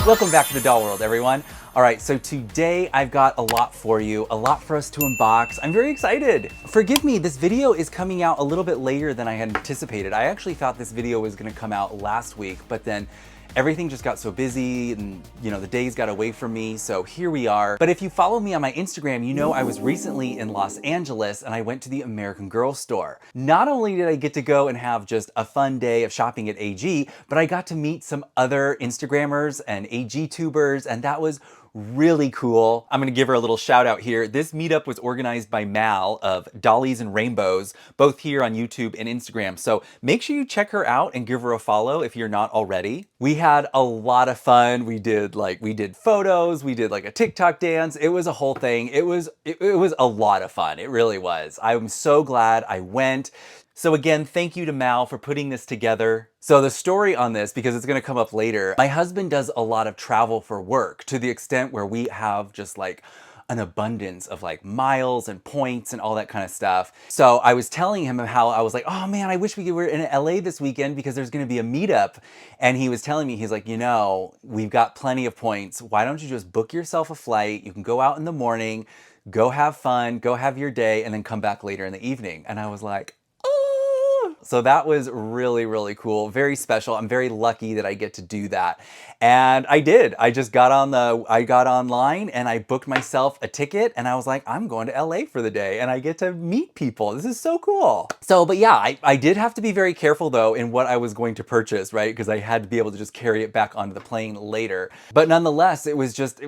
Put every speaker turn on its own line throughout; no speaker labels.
Welcome back to the doll world, everyone. All right, so today I've got a lot for you, a lot for us to unbox. I'm very excited. Forgive me, this video is coming out a little bit later than I had anticipated. I actually thought this video was gonna come out last week, but then everything just got so busy and the days got away from me, so here we are. But if you follow me on my Instagram, you know I was recently in Los Angeles and I went to the American Girl store. Not only did I get to go and have just a fun day of shopping at AG, but I got to meet some other Instagrammers and AG tubers, and that was really cool. I'm gonna give her a little shout out here. This meetup was organized by Mal of Dollies and Rainbows, both here on YouTube and Instagram. So make sure you check her out and give her a follow if you're not already. We had a lot of fun. We did photos, we did like a TikTok dance. It was a whole thing. It was a lot of fun. It really was. I'm so glad I went. So again, thank you to Mal for putting this together. So the story on this, because it's gonna come up later, my husband does a lot of travel for work to the extent where we have just like an abundance of like miles and points and all that kind of stuff. So I was telling him how I was like, oh man, I wish we were in LA this weekend because there's gonna be a meetup. And he was telling me, he's like, we've got plenty of points. Why don't you just book yourself a flight? You can go out in the morning, go have fun, go have your day, and then come back later in the evening. And I was like, so that was really, really cool. Very special. I'm very lucky that I get to do that. And I did. I just got online and I booked myself a ticket and I was like, I'm going to LA for the day and I get to meet people. This is so cool. So, but yeah, I did have to be very careful though in what I was going to purchase, right? Because I had to be able to just carry it back onto the plane later. But nonetheless, it was just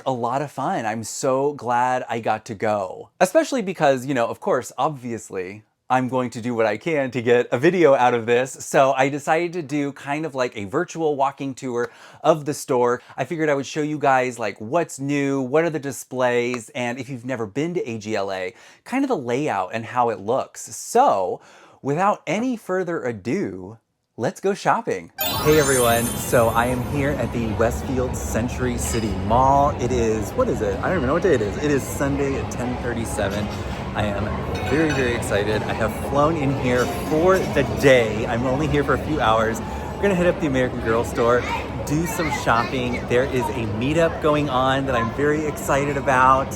a lot of fun. I'm so glad I got to go. Especially because, of course, obviously, I'm going to do what I can to get a video out of this. So I decided to do kind of like a virtual walking tour of the store. I figured I would show you guys like what's new, what are the displays, and if you've never been to AGLA, kind of the layout and how it looks. So without any further ado, let's go shopping. Hey everyone, so I am here at the Westfield Century City Mall. It is, what is it? I don't even know what day it is. It is Sunday at 10:37. I am very, very excited. I have flown in here for the day. I'm only here for a few hours. We're gonna hit up the American Girl store, do some shopping. There is a meetup going on that I'm very excited about.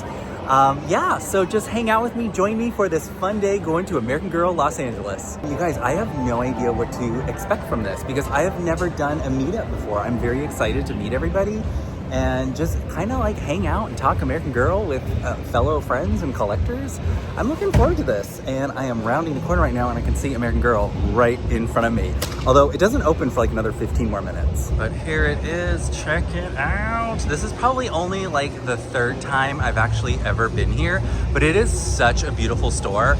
Yeah, so just hang out with me, join me for this fun day going to American Girl Los Angeles. You guys, I have no idea what to expect from this because I have never done a meetup before. I'm very excited to meet everybody and just kind of like hang out and talk American Girl with fellow friends and collectors. I'm looking forward to this, and I am rounding the corner right now and I can see American Girl right in front of me. Although it doesn't open for like another 15 more minutes. But here it is, check it out. This is probably only like the third time I've actually ever been here, but it is such a beautiful store.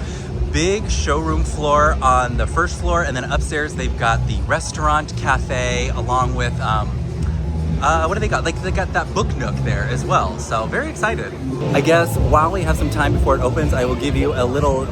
Big showroom floor on the first floor, and then upstairs they've got the restaurant cafe along with what do they got? Like they got that book nook there as well. So very excited. I guess while we have some time before it opens, I will give you a little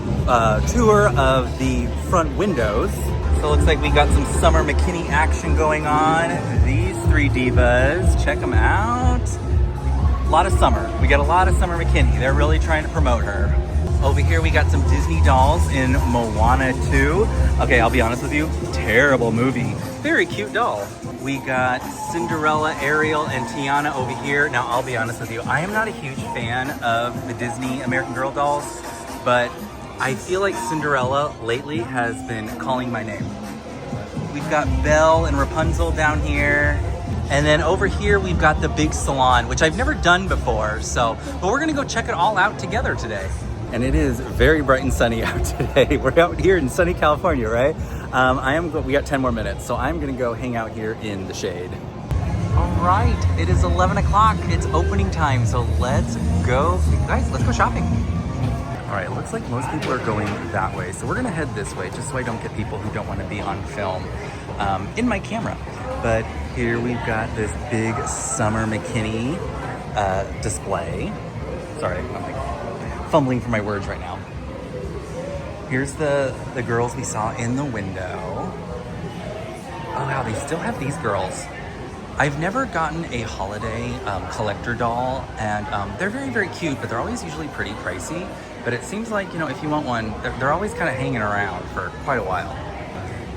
tour of the front windows. So it looks like we got some summer McKinney action going on. These three divas, check them out. A lot of summer. We got a lot of summer McKinney. They're really trying to promote her. Over here we got some Disney dolls in Moana 2. Okay, I'll be honest with you, terrible movie. Very cute doll. We got Cinderella, Ariel, and Tiana over here. Now, I'll be honest with you, I am not a huge fan of the Disney American Girl dolls, but I feel like Cinderella lately has been calling my name. We've got Belle and Rapunzel down here. And then over here, we've got the big salon, which I've never done before. But we're gonna go check it all out together today. And it is very bright and sunny out today. We're out here in sunny California, right? We got 10 more minutes, so I'm gonna go hang out here in the shade. All right, it is 11 o'clock. It's opening time, so let's go. Guys, let's go shopping. All right, it looks like most people are going that way, so we're gonna head this way just so I don't get people who don't wanna be on film in my camera. But here we've got this big summer McKinney display. Sorry, I'm like fumbling for my words right now. Here's the girls we saw in the window. Oh wow, they still have these girls. I've never gotten a holiday collector doll, and they're very, very cute, but they're always usually pretty pricey. But it seems like, if you want one, they're always kind of hanging around for quite a while.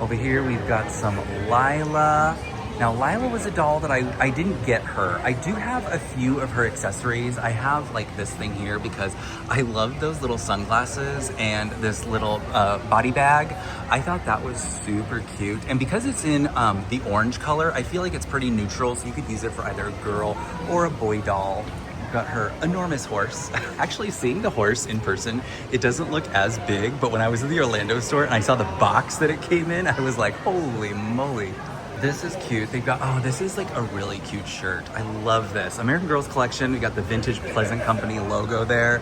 Over here, we've got some Lila. Now, Lila was a doll that I didn't get her. I do have a few of her accessories. I have like this thing here because I love those little sunglasses and this little body bag. I thought that was super cute. And because it's in the orange color, I feel like it's pretty neutral, so you could use it for either a girl or a boy doll. Got her enormous horse. Actually, seeing the horse in person, it doesn't look as big, but when I was in the Orlando store and I saw the box that it came in, I was like, holy moly. This is cute. They've got, oh, this is like a really cute shirt. I love this. American Girls collection. We got the vintage Pleasant Company logo there.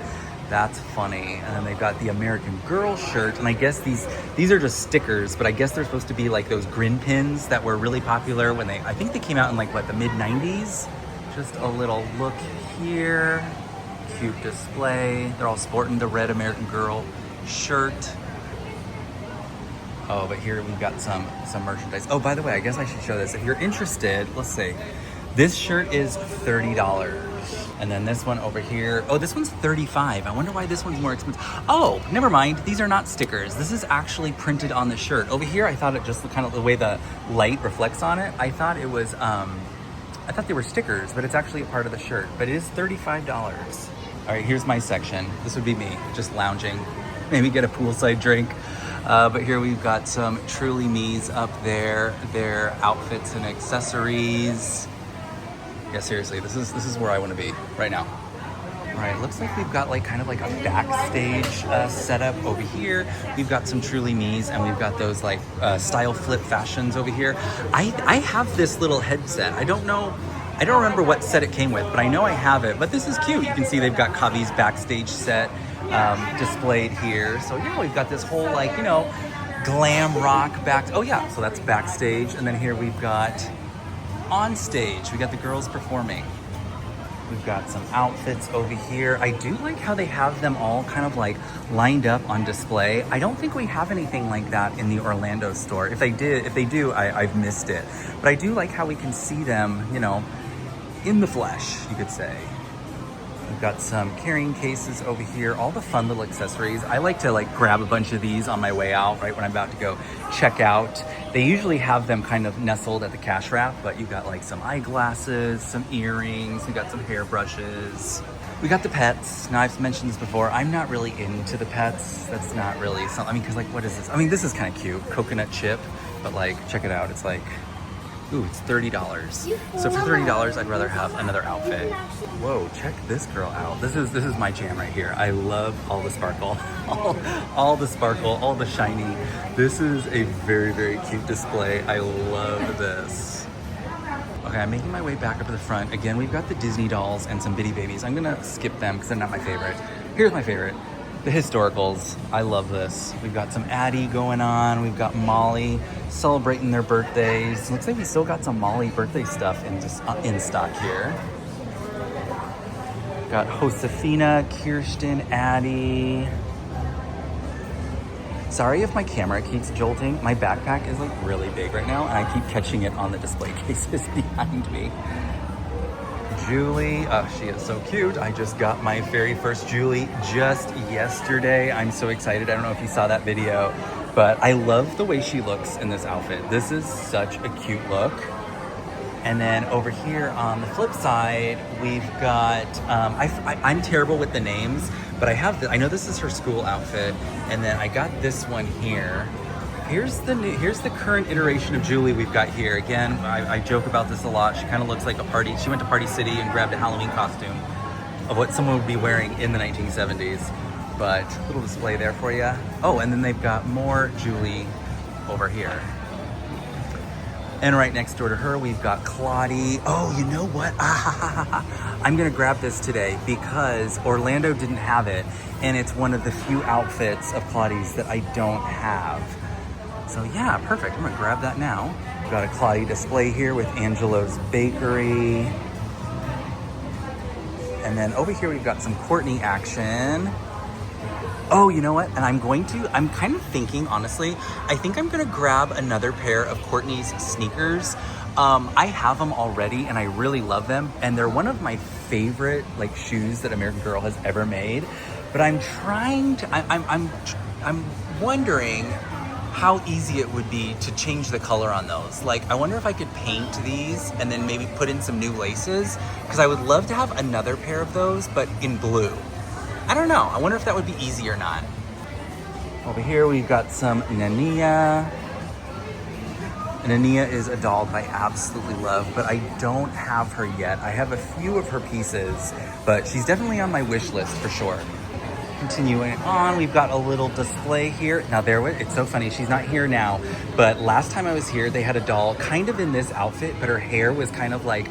That's funny. And then they've got the American Girl shirt. And I guess these are just stickers, but I guess they're supposed to be like those grin pins that were really popular when I think they came out in like, what, the mid 90s? Just a little look here. Cute display. They're all sporting the red American Girl shirt. Oh, but here we've got some merchandise. Oh, by the way, I guess I should show this. If you're interested, let's see. This shirt is $30. And then this one over here, oh, this one's $35. I wonder why this one's more expensive. Oh, never mind. These are not stickers. This is actually printed on the shirt. Over here, I thought it just kind of the way the light reflects on it. I thought it was, I thought they were stickers, but it's actually a part of the shirt. But it is $35. All right, here's my section. This would be me, just lounging. Maybe get a poolside drink. But here we've got some Truly Me's up there, their outfits and accessories. Yeah, seriously, this is where I want to be right now. All right, looks like we've got like kind of like a backstage setup over here. We've got some Truly Me's and we've got those like style flip fashions over here. I have this little headset. I don't remember what set it came with, but I know I have it. But this is cute. You can see they've got Kavi's backstage set displayed here. So yeah, we've got this whole like, you know, glam rock back. Oh yeah, so that's backstage. And then here we've got on stage. We got the girls performing. We've got some outfits over here. I do like how they have them all kind of like lined up on display. I don't think we have anything like that in the Orlando store. If they do, I've missed it. But I do like how we can see them, you know, in the flesh, you could say. We've got some carrying cases over here, all the fun little accessories. I like to like grab a bunch of these on my way out, right when I'm about to go check out. They usually have them kind of nestled at the cash wrap, but you got like some eyeglasses, some earrings, we got some hairbrushes. We got the pets. Now I've mentioned this before, I'm not really into the pets. That's not really something, I mean, cause like, what is this? I mean, this is kind of cute, coconut chip, but like, check it out. It's like, ooh, it's $30. So for $30, I'd rather have another outfit. Whoa, check this girl out. This is my jam right here. I love all the sparkle, all the sparkle, all the shiny. This is a very, very cute display. I love this. Okay, I'm making my way back up to the front. Again, we've got the Disney dolls and some Bitty Babies. I'm gonna skip them because they're not my favorite. Here's my favorite. The historicals. I love this. We've got some Addie going on. We've got Molly celebrating their birthdays. Looks like we still got some Molly birthday stuff in stock here. Got Josefina, Kirsten, Addie. Sorry if my camera keeps jolting. My backpack is like really big right now and I keep catching it on the display cases behind me. Julie, she is so cute. I just got my very first Julie just yesterday. I'm so excited. I don't know if you saw that video, but I love the way she looks in this outfit. This is such a cute look. And then over here on the flip side, we've got, I'm terrible with the names, but I know this is her school outfit. And then I got this one here. Here's the current iteration of Julie we've got here. Again, I joke about this a lot. She kind of looks like a party. She went to Party City and grabbed a Halloween costume of what someone would be wearing in the 1970s. But a little display there for you. Oh, and then they've got more Julie over here. And right next door to her, we've got Claudie. Oh, you know what? I'm gonna grab this today because Orlando didn't have it. And it's one of the few outfits of Claudie's that I don't have. So yeah, perfect. I'm gonna grab that now. We've got a Claudie display here with Angelo's Bakery. And then over here we've got some Courtney action. Oh, you know what? And I'm kind of thinking, honestly, I think I'm gonna grab another pair of Courtney's sneakers. I have them already and I really love them. And they're one of my favorite like shoes that American Girl has ever made. But I'm wondering how easy it would be to change the color on those. Like, I wonder if I could paint these and then maybe put in some new laces, because I would love to have another pair of those, but in blue. I don't know. I wonder if that would be easy or not. Over here, we've got some Nania. Nania is a doll that I absolutely love, but I don't have her yet. I have a few of her pieces, but she's definitely on my wish list for sure. Continuing on, we've got a little display here. Now it's so funny, she's not here now, but last time I was here, they had a doll kind of in this outfit, but her hair was kind of like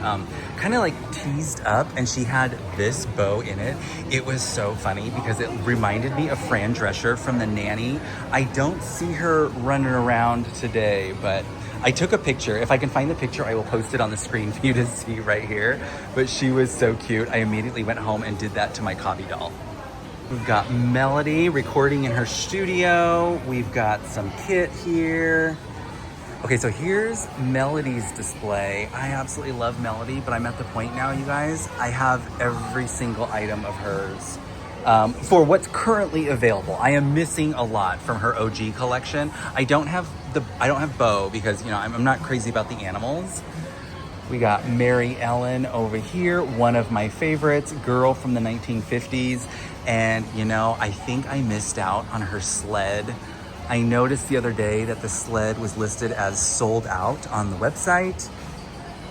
teased up, and she had this bow in it. It was so funny because it reminded me of Fran Drescher from The Nanny. I don't see her running around today, but I took a picture. If I can find the picture, I will post it on the screen for you to see right here. But she was so cute. I immediately went home and did that to my Cobby doll. We've got Melody recording in her studio. We've got some kit here. Okay, so here's Melody's display. I absolutely love Melody, but I'm at the point now, you guys, I have every single item of hers for what's currently available. I am missing a lot from her OG collection. I don't have Bo because, you know, I'm not crazy about the animals. We got Mary Ellen over here, one of my favorites, girl from the 1950s. And, you know, I think I missed out on her sled. I noticed the other day that the sled was listed as sold out on the website.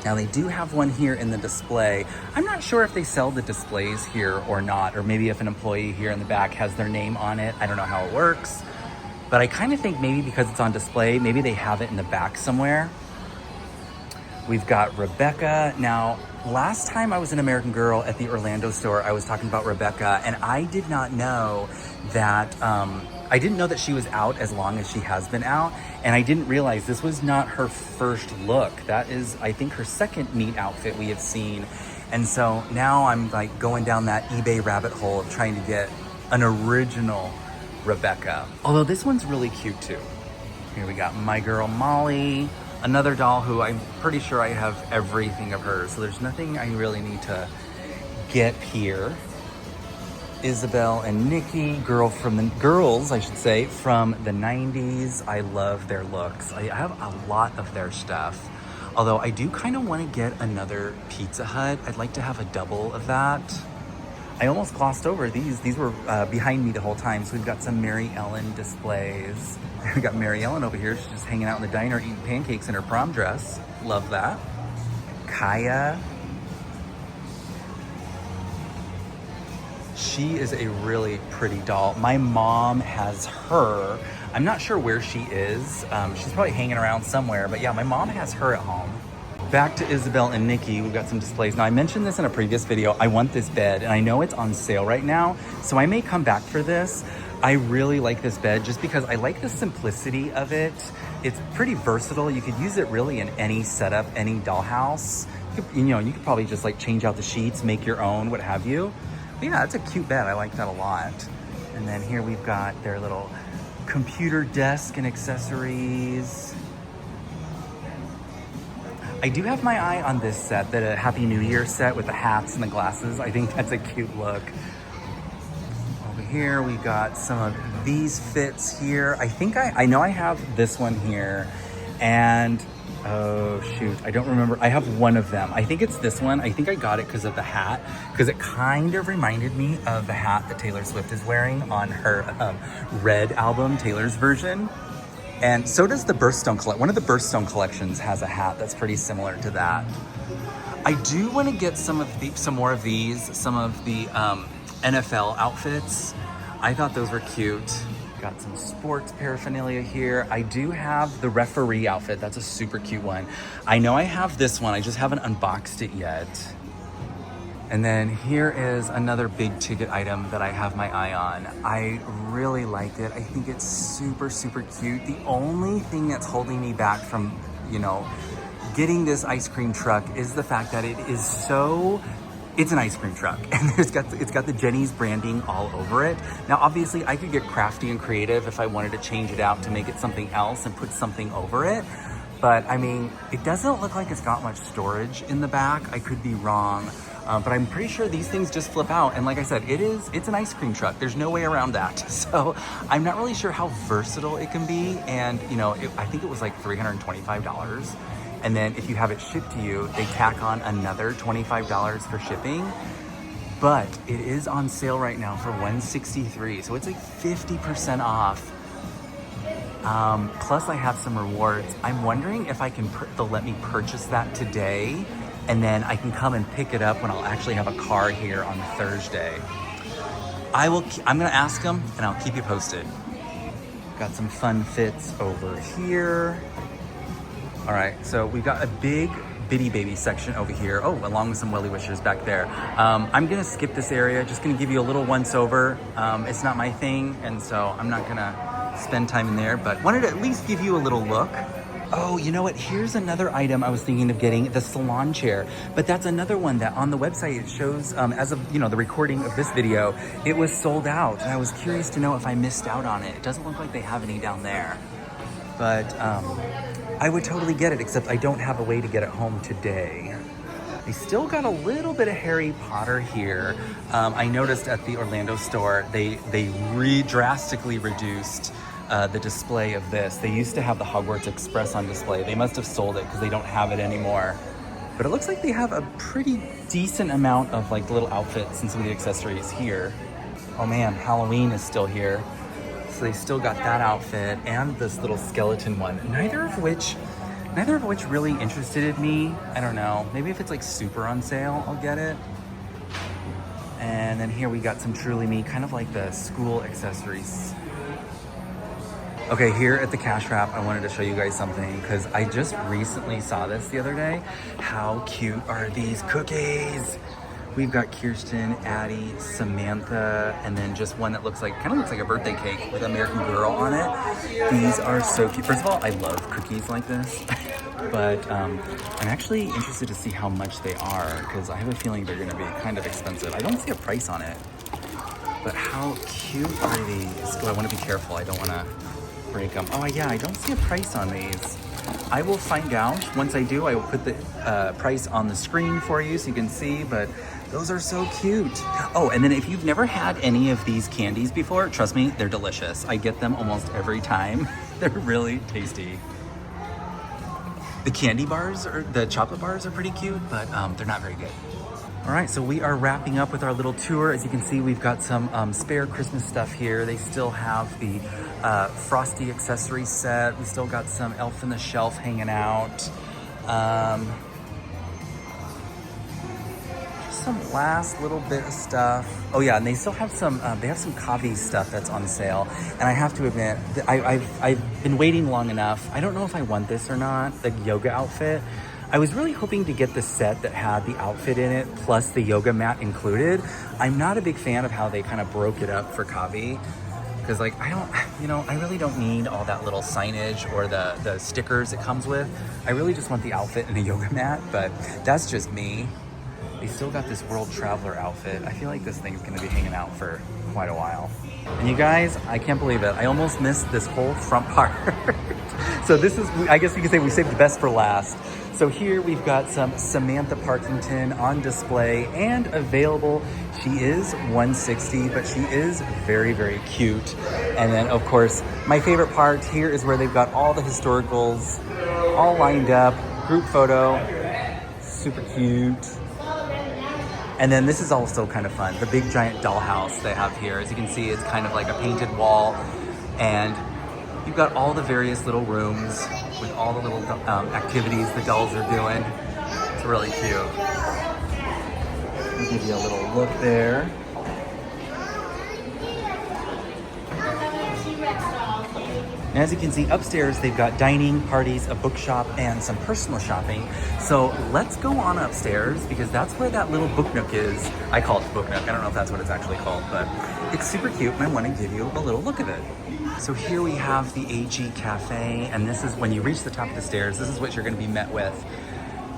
Now they do have one here in the display. I'm not sure if they sell the displays here or not, or maybe if an employee here in the back has their name on it. I don't know how it works, but I kind of think maybe because it's on display, maybe they have it in the back somewhere. We've got Rebecca. Now, last time I was in American Girl at the Orlando store, I was talking about Rebecca, and I did not know that, I didn't know that she was out as long as she has been out, and I didn't realize this was not her first look. That is, I think, her second meet outfit we have seen. And so now I'm like going down that eBay rabbit hole of trying to get an original Rebecca. Although this one's really cute too. Here we got my girl Molly, another doll who I'm pretty sure I have everything of hers, so there's nothing I really need to get here. Isabel and Nikki, girls, I should say, from the 90s. I love their looks. I have a lot of their stuff. Although I do kind of want to get another Pizza Hut. I'd like to have a double of that. I almost glossed over these. These were behind me the whole time. So we've got some Mary Ellen displays. We got Mary Ellen over here. She's just hanging out in the diner eating pancakes in her prom dress. Love that. Kaya. She is a really pretty doll. My mom has her. I'm not sure where she is. She's probably hanging around somewhere, but yeah, my mom has her at home. Back to Isabel and Nikki, we've got some displays. Now, I mentioned this in a previous video. I want this bed, and I know it's on sale right now, so I may come back for this. I really like this bed just because I like the simplicity of it. It's pretty versatile. You could use it really in any setup, any dollhouse. You could probably just like change out the sheets, make your own, what have you. But yeah, it's a cute bed. I like that a lot. And then here we've got their little computer desk and accessories. I do have my eye on this set, the Happy New Year set with the hats and the glasses. I think that's a cute look. Over here, we got some of these fits here. I think I know I have this one here, and oh shoot, I don't remember. I have one of them. I think it's this one. I think I got it because of the hat, because it kind of reminded me of the hat that Taylor Swift is wearing on her Red album, Taylor's version. And so does the Birthstone collection. One of the Birthstone collections has a hat that's pretty similar to that. I do want to get some more of these, some of the NFL outfits. I thought those were cute. Got some sports paraphernalia here. I do have the referee outfit. That's a super cute one. I know I have this one. I just haven't unboxed it yet. And then here is another big ticket item that I have my eye on. I really like it. I think it's super, super cute. The only thing that's holding me back from, getting this ice cream truck is the fact that it's an ice cream truck, and it's got the Jenny's branding all over it. Now, obviously, I could get crafty and creative if I wanted to change it out to make it something else and put something over it. But I mean, it doesn't look like it's got much storage in the back. I could be wrong. But I'm pretty sure these things just flip out. And like I said, it's an ice cream truck. There's no way around that. So I'm not really sure how versatile it can be. And you know, I think it was like $325. And then if you have it shipped to you, they tack on another $25 for shipping. But it is on sale right now for $163. So it's like 50% off. Plus I have some rewards. I'm wondering if I can, they'll let me purchase that today, and then I can come and pick it up when I'll actually have a car here on Thursday. I'm gonna ask them and I'll keep you posted. Got some fun fits over here. All right, so we've got a big bitty baby section over here. Oh, along with some welly wishers back there. I'm gonna skip this area, just gonna give you a little once over. It's not my thing, and so I'm not gonna spend time in there, but wanted to at least give you a little look. Oh, you know what? Here's another item I was thinking of getting, the salon chair. But that's another one that on the website it shows, as of the recording of this video, it was sold out. And I was curious to know if I missed out on it. It doesn't look like they have any down there. But I would totally get it, except I don't have a way to get it home today. They still got a little bit of Harry Potter here. I noticed at the Orlando store, they drastically reduced the display of this. They used to have the Hogwarts Express on display. They must have sold it because they don't have it anymore. But it looks like they have a pretty decent amount of like little outfits and some of the accessories here. Oh man, Halloween is still here. So they still got that outfit and this little skeleton one. Neither of which really interested me. I don't know. Maybe if it's like super on sale, I'll get it. And then here we got some Truly Me, kind of like the school accessories. Okay, here at the cash wrap, I wanted to show you guys something because I just recently saw this the other day. How cute are these cookies? We've got Kirsten, Addie, Samantha, and then just one that kind of looks like a birthday cake with American Girl on it. These are so cute. First of all, I love cookies like this, but I'm actually interested to see how much they are because I have a feeling they're gonna be kind of expensive. I don't see a price on it, but how cute are these? Oh, I wanna be careful. I don't wanna break them. Oh yeah, I don't see a price on these. I will find out. Once I do, I will put the price on the screen for you so you can see, but those are so cute. Oh, and then if you've never had any of these candies before, trust me, they're delicious. I get them almost every time. They're really tasty. The candy bars, or the chocolate bars are pretty cute, but they're not very good. All right, so we are wrapping up with our little tour. As you can see, we've got some spare Christmas stuff here. They still have the Frosty accessory set. We still got some Elf on the Shelf hanging out. Just some last little bit of stuff. Oh yeah, and they still have some, they have some coffee stuff that's on sale. And I have to admit, I've been waiting long enough. I don't know if I want this or not, the yoga outfit. I was really hoping to get the set that had the outfit in it, plus the yoga mat included. I'm not a big fan of how they kind of broke it up for Kavi, because like, I really don't need all that little signage or the stickers it comes with. I really just want the outfit and a yoga mat, but that's just me. They still got this World Traveler outfit. I feel like this thing's gonna be hanging out for quite a while. And you guys, I can't believe it. I almost missed this whole front part. So this is, I guess you could say we saved the best for last. So here we've got some Samantha Parkington on display and available. She is $160, but she is very, very cute. And then of course, my favorite part here is where they've got all the historicals all lined up, group photo, super cute. And then this is also kind of fun, the big giant dollhouse they have here. As you can see, it's kind of like a painted wall, and you've got all the various little rooms with all the little activities the dolls are doing. It's really cute. I'll give you a little look there. And as you can see upstairs, they've got dining, parties, a bookshop, and some personal shopping. So let's go on upstairs because that's where that little book nook is. I call it the book nook. I don't know if that's what it's actually called, but it's super cute and I want to give you a little look of it. So here we have the AG Cafe, and this is when you reach the top of the stairs, this is what you're going to be met with.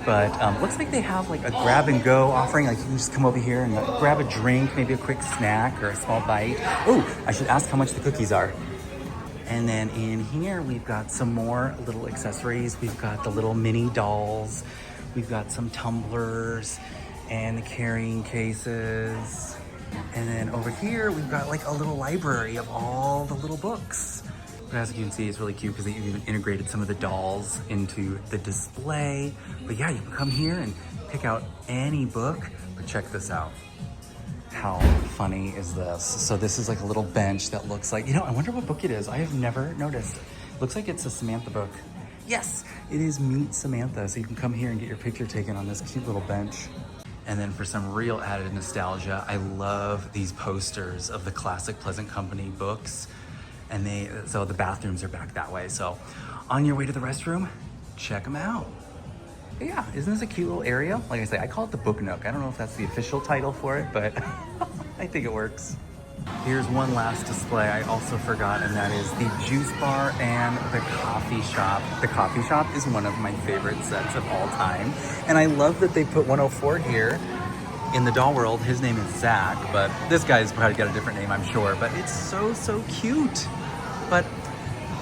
But looks like they have like a grab and go offering. Like you can just come over here and grab a drink, maybe a quick snack or a small bite. Oh, I should ask how much the cookies are. And then in here, we've got some more little accessories. We've got the little mini dolls. We've got some tumblers. and the carrying cases. And then over here, we've got like a little library of all the little books. But as you can see, it's really cute because they even integrated some of the dolls into the display. But yeah, you can come here and pick out any book. But check this out. How funny is this? So this is like a little bench that looks like, I wonder what book it is. I have never noticed. Looks like it's a Samantha book. Yes, it is Meet Samantha. So you can come here and get your picture taken on this cute little bench. And then for some real added nostalgia, I love these posters of the classic Pleasant Company books. And so the bathrooms are back that way. So on your way to the restroom, check them out. But yeah, isn't this a cute little area? Like I say, I call it the book nook. I don't know if that's the official title for it, but I think it works. Here's one last display I also forgot, and that is the juice bar and the coffee shop. The coffee shop is one of my favorite sets of all time. And I love that they put 104 here. In the doll world, his name is Zach, but this guy's probably got a different name, I'm sure. But it's so cute. But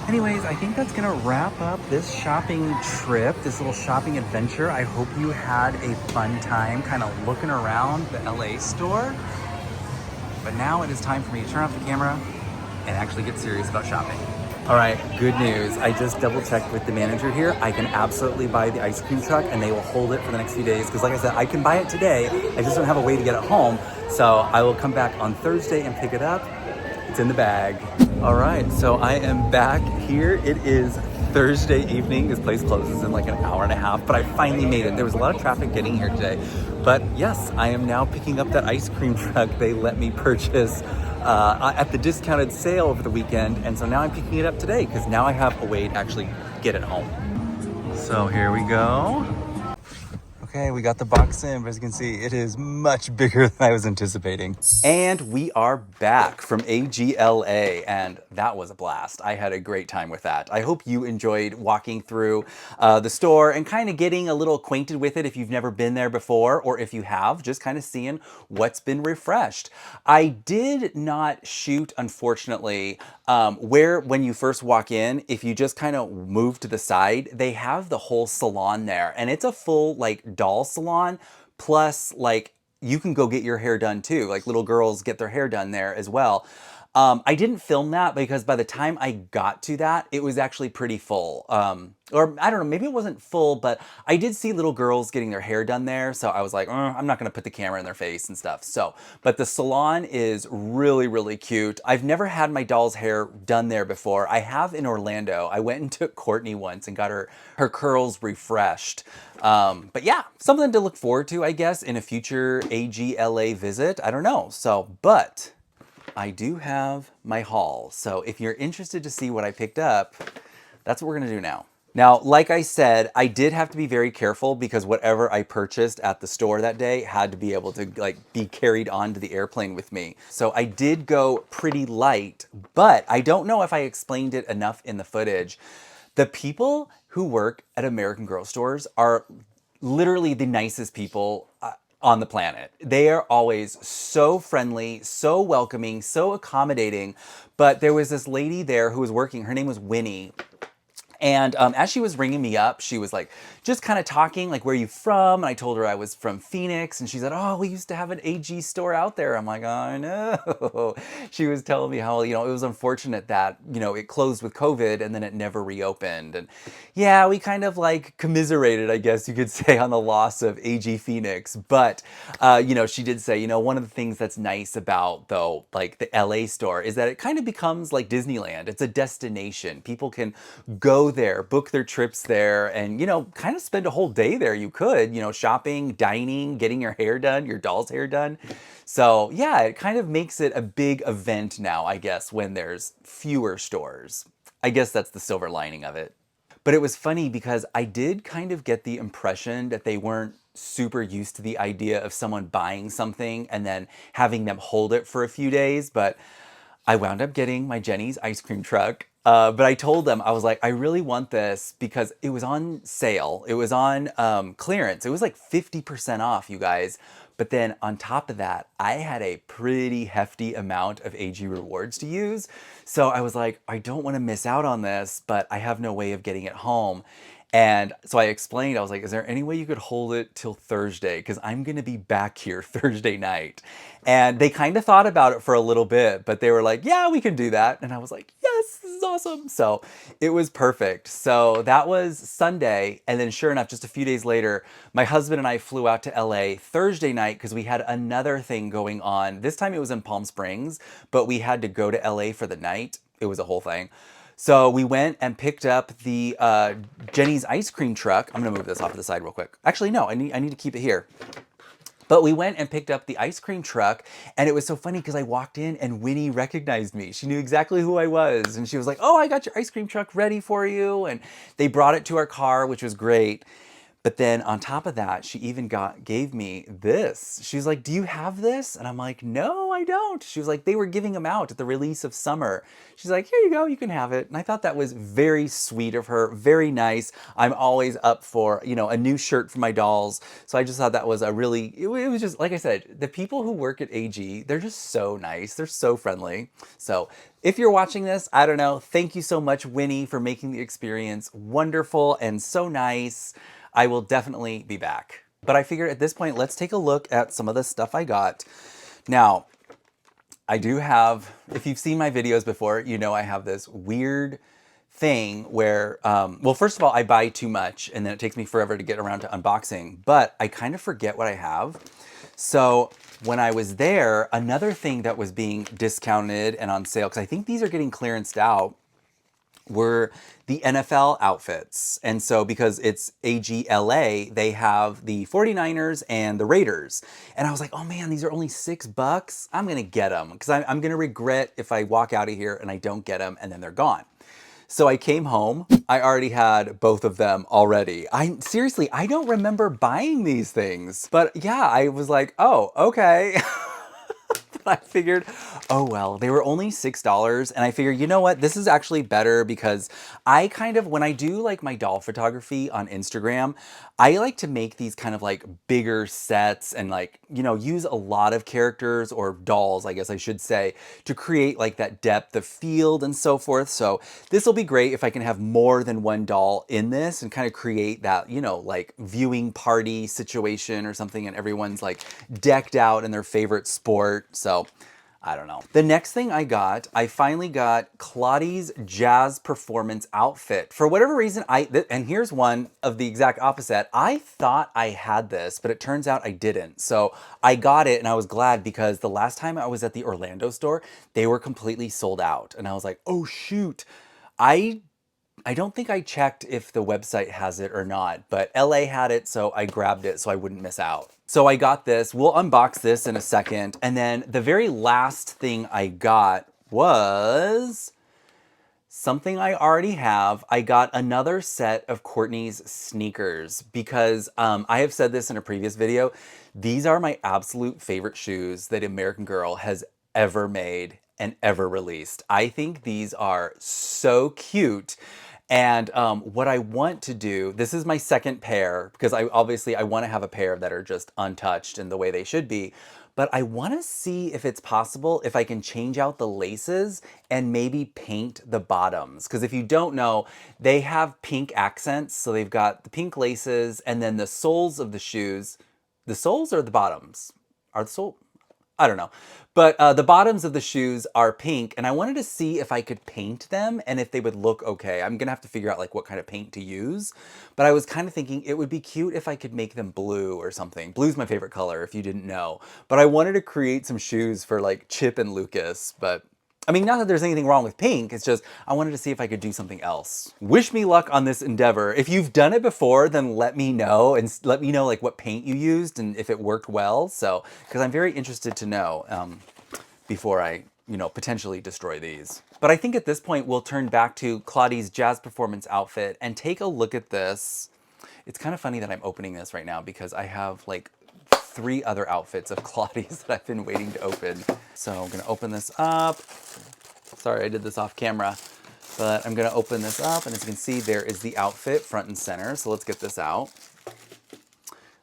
anyways, I think that's gonna wrap up this shopping trip, this little shopping adventure. I hope you had a fun time kind of looking around the LA store. But now it is time for me to turn off the camera and actually get serious about shopping. All right, good news. I just double checked with the manager here. I can absolutely buy the ice cream truck and they will hold it for the next few days. Because like I said, I can buy it today. I just don't have a way to get it home. So I will come back on Thursday and pick it up. It's in the bag. All right, so I am back here. It is Thursday evening. This place closes in like an hour and a half, but I finally made it. There was a lot of traffic getting here today. But yes, I am now picking up that ice cream truck they let me purchase at the discounted sale over the weekend. And so now I'm picking it up today because now I have a way to actually get it home. So here we go. Okay, we got the box in, but as you can see, it is much bigger than I was anticipating. And we are back from AGLA, and that was a blast. I had a great time with that. I hope you enjoyed walking through the store and kind of getting a little acquainted with it if you've never been there before, or if you have, just kind of seeing what's been refreshed. I did not shoot, unfortunately, when you first walk in, if you just kind of move to the side, they have the whole salon there, and it's a full like doll salon, plus like you can go get your hair done too. Like little girls get their hair done there as well. I didn't film that because by the time I got to that, it was actually pretty full. Or I don't know, maybe it wasn't full, but I did see little girls getting their hair done there. So I was like, I'm not gonna put the camera in their face and stuff. So, but the salon is really cute. I've never had my doll's hair done there before. I have in Orlando. I went and took Courtney once and got her curls refreshed. But yeah, something to look forward to, I guess, in a future AGLA visit. I don't know. So, but I do have my haul. So if you're interested to see what I picked up, that's what we're gonna do now. Now, like I said, I did have to be very careful because whatever I purchased at the store that day had to be able to like be carried onto the airplane with me. So I did go pretty light, but I don't know if I explained it enough in the footage. The people who work at American Girl stores are literally the nicest people on the planet. They are always so friendly, so welcoming, so accommodating. But there was this lady there who was working, her name was Winnie. And as she was ringing me up, she was like, just kind of talking, like, where are you from? And I told her I was from Phoenix. And she said, oh, we used to have an AG store out there. I'm like, oh, I know. She was telling me how, it was unfortunate that, it closed with COVID and then it never reopened. And yeah, we kind of like commiserated, I guess you could say, on the loss of AG Phoenix. But, she did say, one of the things that's nice about, though, like the LA store is that it kind of becomes like Disneyland. It's a destination. People can go there, book their trips there, and, kind of spend a whole day there. You could, shopping, dining, getting your hair done, your doll's hair done. So yeah, it kind of makes it a big event now, I guess, when there's fewer stores. I guess that's the silver lining of it. But it was funny because I did kind of get the impression that they weren't super used to the idea of someone buying something and then having them hold it for a few days. But I wound up getting my Jenny's ice cream truck. But I told them, I was like, I really want this because it was on sale. It was on clearance. It was like 50% off, you guys. But then on top of that, I had a pretty hefty amount of AG rewards to use. So I was like, I don't want to miss out on this, but I have no way of getting it home. And so I explained, I was like, is there any way you could hold it till Thursday? Because I'm going to be back here Thursday night. And they kind of thought about it for a little bit, but they were like, yeah, we can do that. And I was like, yes, this is awesome. So it was perfect. So that was Sunday. And then sure enough, just a few days later, my husband and I flew out to LA Thursday night because we had another thing going on. This time it was in Palm Springs, but we had to go to LA for the night. It was a whole thing. So we went and picked up the Jenny's ice cream truck. I'm gonna move this off to the side real quick. Actually, no, I need to keep it here. But we went and picked up the ice cream truck, and it was so funny because I walked in and Winnie recognized me. She knew exactly who I was, and she was like, "Oh, I got your ice cream truck ready for you." And they brought it to our car, which was great. But then on top of that, she even gave me this. She's like, "Do you have this?" And I'm like, "No, I don't." She was like, "They were giving them out at the release of Summer." She's like, "Here you go, you can have it." And I thought that was very sweet of her, very nice. I'm always up for, you know, a new shirt for my dolls. So I just thought that was a really, it was just, like I said, the people who work at AG, they're just so nice. They're so friendly. So if you're watching this, I don't know, thank you so much, Winnie, for making the experience wonderful and so nice. I will definitely be back. But I figured at this point, let's take a look at some of the stuff I got. Now, I do have, if you've seen my videos before, you know I have this weird thing where, well, first of all, I buy too much and then it takes me forever to get around to unboxing, but I kind of forget what I have. So when I was there, another thing that was being discounted and on sale, because I think these are getting clearanced out, were the NFL outfits. And so because it's AGLA, they have the 49ers and the Raiders. And I was like, oh man, these are only $6. I'm gonna get them because I'm gonna regret if I walk out of here and I don't get them and then they're gone. So I came home, I already had both of them already. Seriously, I don't remember buying these things. But yeah, I was like, oh, okay. I figured, oh well, they were only $6, and I figured, you know what, this is actually better because I kind of, when I do like my doll photography on Instagram, I like to make these kind of like bigger sets and like, you know, use a lot of characters or dolls, I guess I should say, to create like that depth of field and so forth. So this will be great if I can have more than one doll in this and kind of create that, you know, like viewing party situation or something, and everyone's like decked out in their favorite sport. So I don't know. The next thing I finally got Claudie's jazz performance outfit. For whatever reason, and here's one of the exact opposite. I thought I had this, but it turns out I didn't. So I got it and I was glad because the last time I was at the Orlando store, they were completely sold out. And I was like, oh shoot. I don't think I checked if the website has it or not, but LA had it, so I grabbed it so I wouldn't miss out. So I got this. We'll unbox this in a second. And then the very last thing I got was something I already have. I got another set of Courtney's sneakers because I have said this in a previous video. These are my absolute favorite shoes that American Girl has ever made and ever released. I think these are so cute. And what I want to do, this is my second pair because I want to have a pair that are just untouched in the way they should be. But I want to see if it's possible if I can change out the laces and maybe paint the bottoms. Because if you don't know, they have pink accents. So they've got the pink laces and then the soles of the shoes. The soles or the bottoms? Are the soles? I don't know. But the bottoms of the shoes are pink, and I wanted to see if I could paint them and if they would look okay. I'm gonna have to figure out like what kind of paint to use. But I was kind of thinking it would be cute if I could make them blue or something. Blue's my favorite color, if you didn't know. But I wanted to create some shoes for like Chip and Lucas, but I mean, not that there's anything wrong with pink, it's just I wanted to see if I could do something else. Wish me luck on this endeavor. If you've done it before, then let me know, and let me know like what paint you used and if it worked well. So, because I'm very interested to know before I, you know, potentially destroy these. But I think at this point we'll turn back to Claudie's jazz performance outfit and take a look at this. It's kind of funny that I'm opening this right now because I have like 3 other outfits of Claudie's that I've been waiting to open. So I'm gonna open this up. Sorry, I did this off camera, but I'm gonna open this up, and as you can see, there is the outfit front and center. So let's get this out.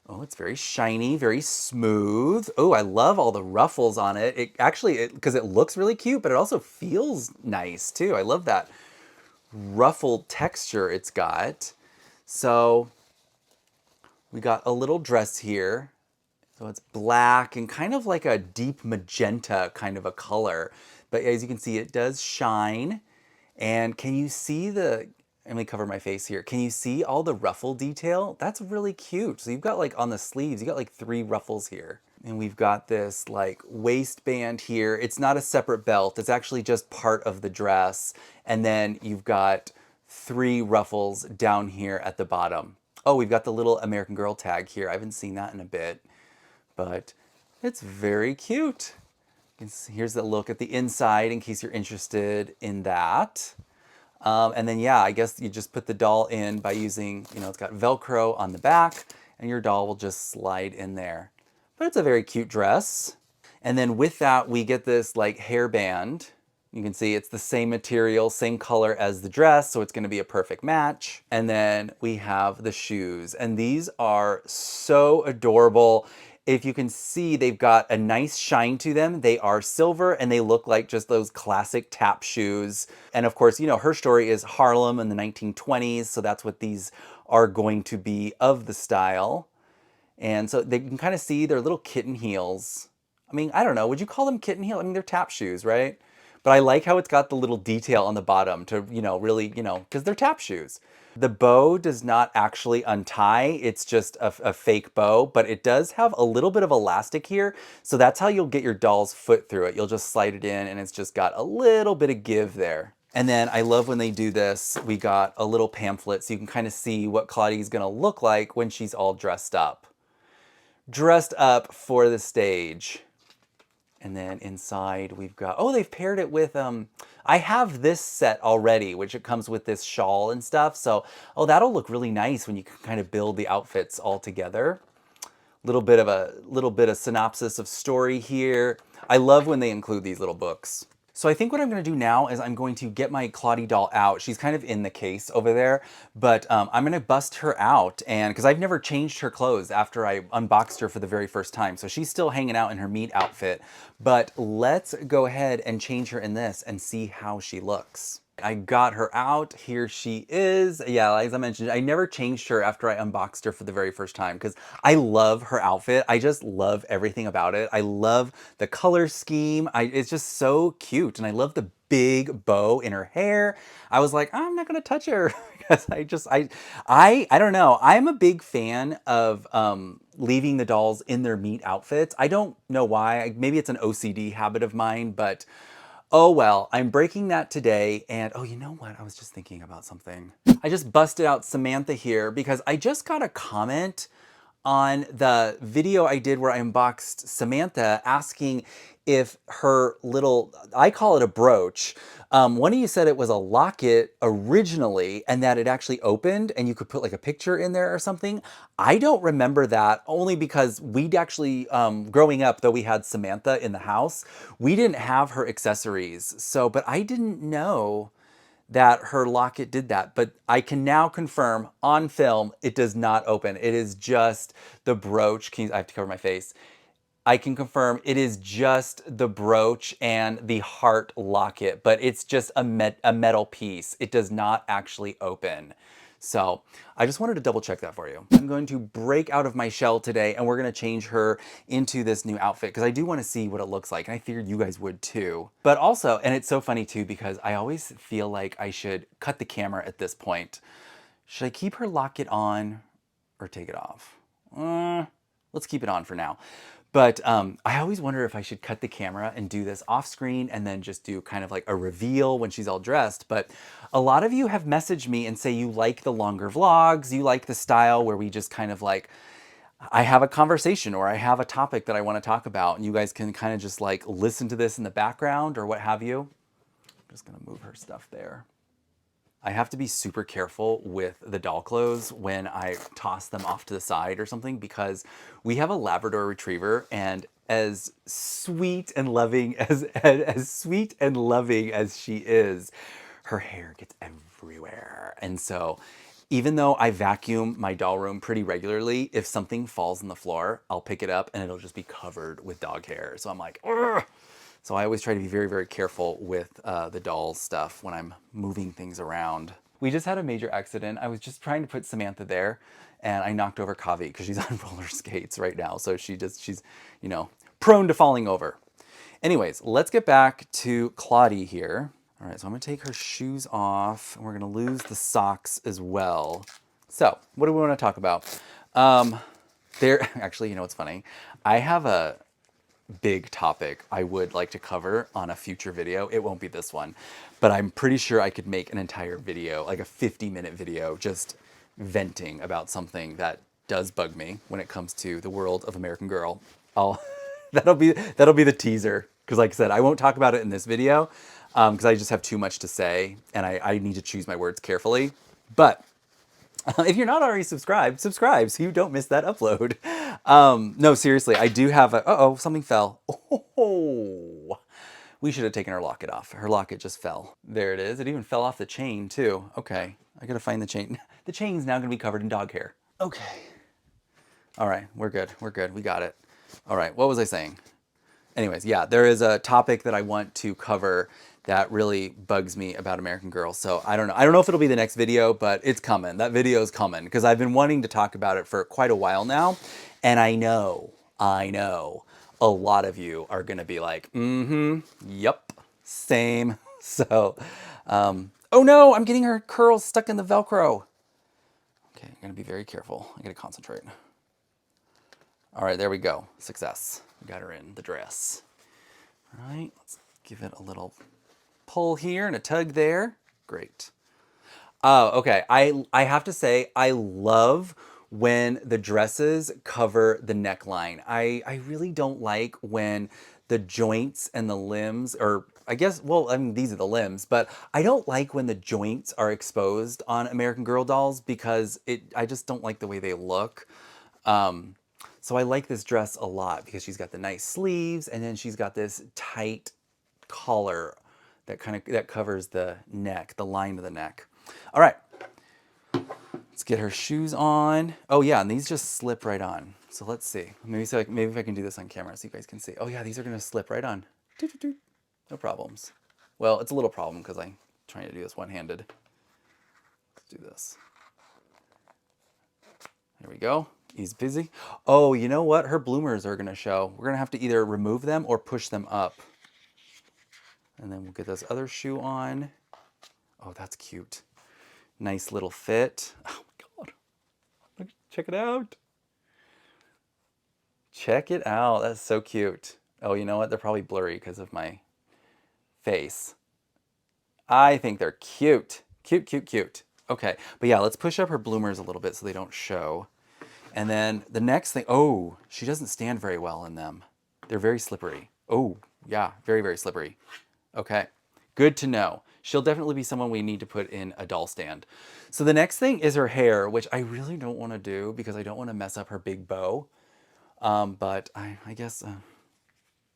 Oh, it's very shiny, very smooth. Oh, I love all the ruffles on it. It actually, because it looks really cute, but it also feels nice too. I love that ruffled texture it's got. So we got a little dress here. So it's black and kind of like a deep magenta kind of a color. But as you can see, it does shine. And can you see let me cover my face here. Can you see all the ruffle detail? That's really cute. So you've got like on the sleeves, you got like 3 ruffles here. And we've got this like waistband here. It's not a separate belt. It's actually just part of the dress. And then you've got 3 ruffles down here at the bottom. Oh, we've got the little American Girl tag here. I haven't seen that in a bit, but it's very cute. Here's the look at the inside in case you're interested in that. And then, yeah, I guess you just put the doll in by using, it's got Velcro on the back and your doll will just slide in there. But it's a very cute dress. And then with that, we get this like hairband. You can see it's the same material, same color as the dress, so it's going to be a perfect match. And then we have the shoes, and these are so adorable. If you can see, they've got a nice shine to them. They are silver and they look like just those classic tap shoes. And of course, her story is Harlem in the 1920s, so that's what these are going to be of the style. And so they can kind of see their little kitten heels. I mean, I don't know, would you call them kitten heels? I mean, they're tap shoes, right? But I like how it's got the little detail on the bottom to, really, because they're tap shoes. The bow does not actually untie. It's just a fake bow, but it does have a little bit of elastic here. So that's how you'll get your doll's foot through it. You'll just slide it in and it's just got a little bit of give there. And then I love when they do this, we got a little pamphlet so you can kind of see what Claudia's gonna look like when she's all dressed up. Dressed up for the stage. And then inside we've got, oh, they've paired it with, I have this set already, which it comes with this shawl and stuff. So, oh, that'll look really nice when you can kind of build the outfits all together. Little bit of synopsis of story here. I love when they include these little books. So I think what I'm going to do now is I'm going to get my Claudie doll out. She's kind of in the case over there, but I'm going to bust her out, and because I've never changed her clothes after I unboxed her for the very first time. So she's still hanging out in her meat outfit, but let's go ahead and change her in this and see how she looks. I got her out. Here she is. Yeah, as I mentioned, I never changed her after I unboxed her for the very first time because I love her outfit. I just love everything about it. I love the color scheme. It's just so cute, and I love the big bow in her hair. I was like, I'm not gonna touch her because I don't know. I'm a big fan of leaving the dolls in their meat outfits. I don't know why. Maybe it's an OCD habit of mine, but oh well, I'm breaking that today. And oh, you know what? I was just thinking about something. I just busted out Samantha here because I just got a comment on the video I did where I unboxed Samantha asking if her little, I call it a brooch. One of you said it was a locket originally and that it actually opened and you could put like a picture in there or something. I don't remember that, only because we'd actually, growing up, though we had Samantha in the house, we didn't have her accessories. So, but I didn't know that her locket did that, but I can now confirm on film it does not open. It is just the brooch. I have to cover my face. I can confirm it is just the brooch and the heart locket, but it's just a metal piece. It does not actually open. So I just wanted to double check that for you. I'm going to break out of my shell today and we're going to change her into this new outfit because I do want to see what it looks like. And I figured you guys would too. But also, and it's so funny too, because I always feel like I should cut the camera at this point. Should I keep her locket on or take it off? Let's keep it on for now. But I always wonder if I should cut the camera and do this off screen and then just do kind of like a reveal when she's all dressed. But a lot of you have messaged me and say you like the longer vlogs, you like the style where we just kind of like, I have a conversation or I have a topic that I want to talk about and you guys can kind of just like listen to this in the background or what have you. I'm just gonna move her stuff there. I have to be super careful with the doll clothes when I toss them off to the side or something because we have a Labrador Retriever, and as sweet and loving as sweet and loving as she is, her hair gets everywhere. And so even though I vacuum my doll room pretty regularly, if something falls on the floor, I'll pick it up and it'll just be covered with dog hair. So I'm like, ugh. So I always try to be very, very careful with the doll stuff when I'm moving things around. We just had a major accident. I was just trying to put Samantha there, and I knocked over Kavi because she's on roller skates right now. So she's, you know, prone to falling over. Anyways, let's get back to Claudie here. All right, so I'm gonna take her shoes off, and we're gonna lose the socks as well. So, what do we want to talk about? Actually, you know what's funny? I have a big topic I would like to cover on a future video. It won't be this one, but I'm pretty sure I could make an entire video, like a 50-minute video, just venting about something that does bug me when it comes to the world of American Girl. I'll that'll be the teaser, because like I said, I won't talk about it in this video because I just have too much to say and I need to choose my words carefully. But if you're not already subscribed, subscribe so you don't miss that upload. No, seriously, I do have a... Uh-oh, something fell. Oh, we should have taken her locket off. Her locket just fell. There it is. It even fell off the chain, too. Okay, I gotta find the chain. The chain's now gonna be covered in dog hair. Okay. All right, we're good. We're good. We got it. All right, what was I saying? Anyways, yeah, there is a topic that I want to cover that really bugs me about American Girl. So I don't know. I don't know if it'll be the next video, but it's coming. That video is coming because I've been wanting to talk about it for quite a while now. And I know a lot of you are going to be like, yep, same. So, oh no, I'm getting her curls stuck in the Velcro. Okay, I'm going to be very careful. I got to concentrate. All right, there we go. Success. We got her in the dress. All right, let's give it a little pull here and a tug there. Great. Oh, okay. I have to say, I love when the dresses cover the neckline. I really don't like when the joints and the limbs, or I guess, well, I mean, these are the limbs, but I don't like when the joints are exposed on American Girl dolls because I just don't like the way they look. So I like this dress a lot because she's got the nice sleeves and then she's got this tight collar that covers the neck, the line of the neck. All right, let's get her shoes on. Oh yeah, and these just slip right on. So let's see. Maybe if I can do this on camera so you guys can see. Oh yeah, these are gonna slip right on. No problems. Well, it's a little problem because I'm trying to do this one-handed. Let's do this. There we go. He's busy. Oh, you know what? Her bloomers are gonna show. We're gonna have to either remove them or push them up. And then we'll get this other shoe on. Oh, that's cute. Nice little fit. Oh my God. Check it out. Check it out. That's so cute. Oh, you know what? They're probably blurry because of my face. I think they're cute. Cute, cute, cute. Okay, but yeah, let's push up her bloomers a little bit so they don't show. And then the next thing, oh, she doesn't stand very well in them. They're very slippery. Oh, yeah, very, very slippery. Okay, good to know. She'll definitely be someone we need to put in a doll stand. So the next thing is her hair, which I really don't want to do because I don't want to mess up her big bow. But I guess...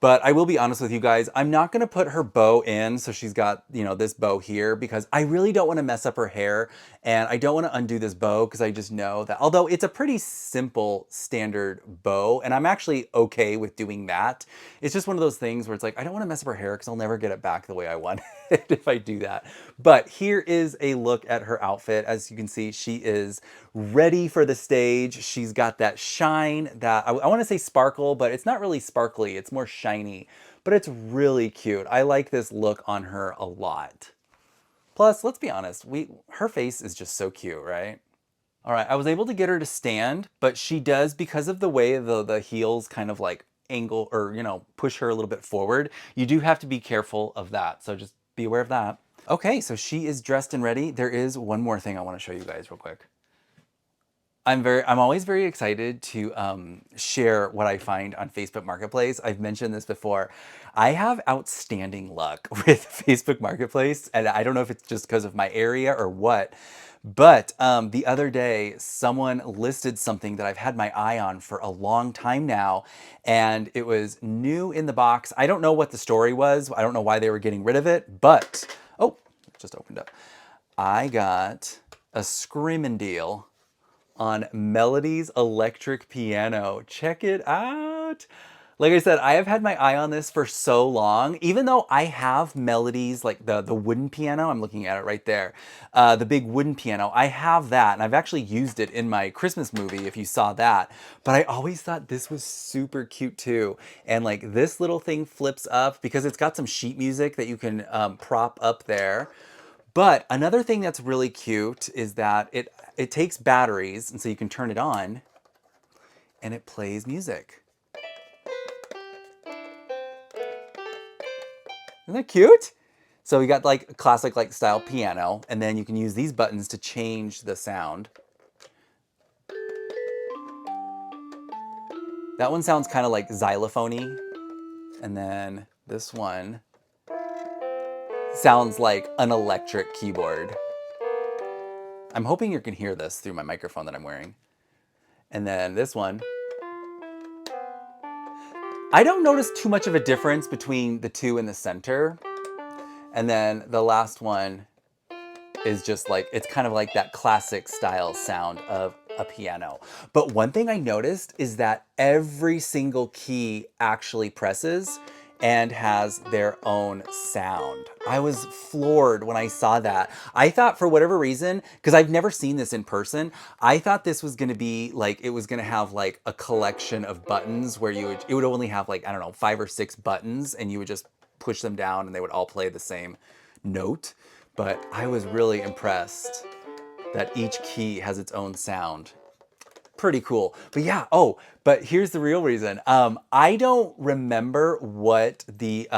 But I will be honest with you guys, I'm not going to put her bow in, so she's got, you know, this bow here, because I really don't want to mess up her hair, and I don't want to undo this bow, because I just know that, although it's a pretty simple standard bow, and I'm actually okay with doing that, it's just one of those things where it's like, I don't want to mess up her hair, because I'll never get it back the way I want it if I do that. But here is a look at her outfit. As you can see, she is ready for the stage. She's got that shine, that I want to say sparkle, but it's not really sparkly, it's more shiny, but it's really cute. I like this look on her a lot. Plus, let's be honest, her face is just so cute, right? All right, I was able to get her to stand, but she does, because of the way the heels kind of like angle or, you know, push her a little bit forward, you do have to be careful of that. So just be aware of that. Okay, so she is dressed and ready. There is one more thing I want to show you guys real quick. I'm always very excited to share what I find on Facebook Marketplace. I've mentioned this before. I have outstanding luck with Facebook Marketplace, and I don't know if it's just because of my area or what, but the other day, someone listed something that I've had my eye on for a long time now, and it was new in the box. I don't know what the story was. I don't know why they were getting rid of it, but, oh, it just opened up. I got a screaming deal on Melody's electric piano. Check it out. Like I said, I have had my eye on this for so long, even though I have melodies like the wooden piano. I'm looking at it right there. The big wooden piano. I have that, and I've actually used it in my Christmas movie, if you saw that. But I always thought this was super cute too. And like this little thing flips up because it's got some sheet music that you can prop up there. But another thing that's really cute is that it takes batteries, and so you can turn it on and it plays music. Isn't that cute? So we got like a classic like style piano, and then you can use these buttons to change the sound. That one sounds kind of like xylophone-y. And then this one sounds like an electric keyboard. I'm hoping you can hear this through my microphone that I'm wearing. And then this one. I don't notice too much of a difference between the two in the center. And then the last one is just like, it's kind of like that classic style sound of a piano. But one thing I noticed is that every single key actually presses and has their own sound. I was floored when I saw that. I thought for whatever reason, because I've never seen this in person, I thought this was gonna be like, it was gonna have like a collection of buttons where it would only have like, I don't know, 5 or 6 buttons, and you would just push them down and they would all play the same note. But I was really impressed that each key has its own sound. Pretty cool. But yeah, oh, but here's the real reason. I don't remember what the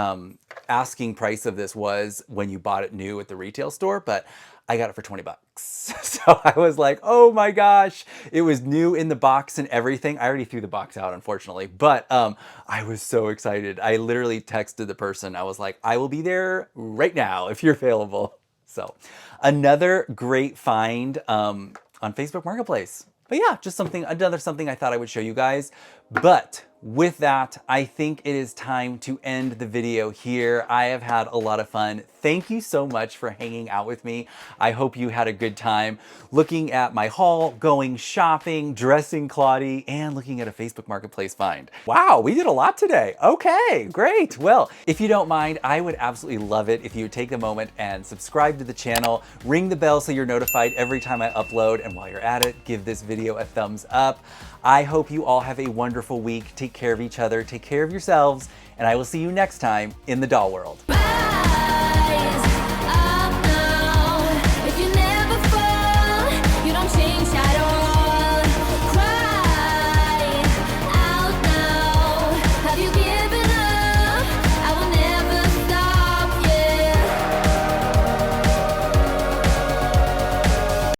asking price of this was when you bought it new at the retail store, but I got it for 20 bucks. So I was like, oh my gosh, it was new in the box and everything. I already threw the box out, unfortunately, but I was so excited. I literally texted the person. I was like, I will be there right now if you're available. So another great find on Facebook Marketplace. But yeah, just another something I thought I would show you guys. But with that, I think it is time to end the video here. I have had a lot of fun. Thank you so much for hanging out with me. I hope you had a good time looking at my haul, going shopping, dressing Claudie, and looking at a Facebook Marketplace find. Wow, we did a lot today. Okay, great. Well, if you don't mind, I would absolutely love it if you would take a moment and subscribe to the channel, ring the bell so you're notified every time I upload, and while you're at it, give this video a thumbs up. I hope you all have a wonderful week. Take care of each other, take care of yourselves, and I will see you next time in the doll world.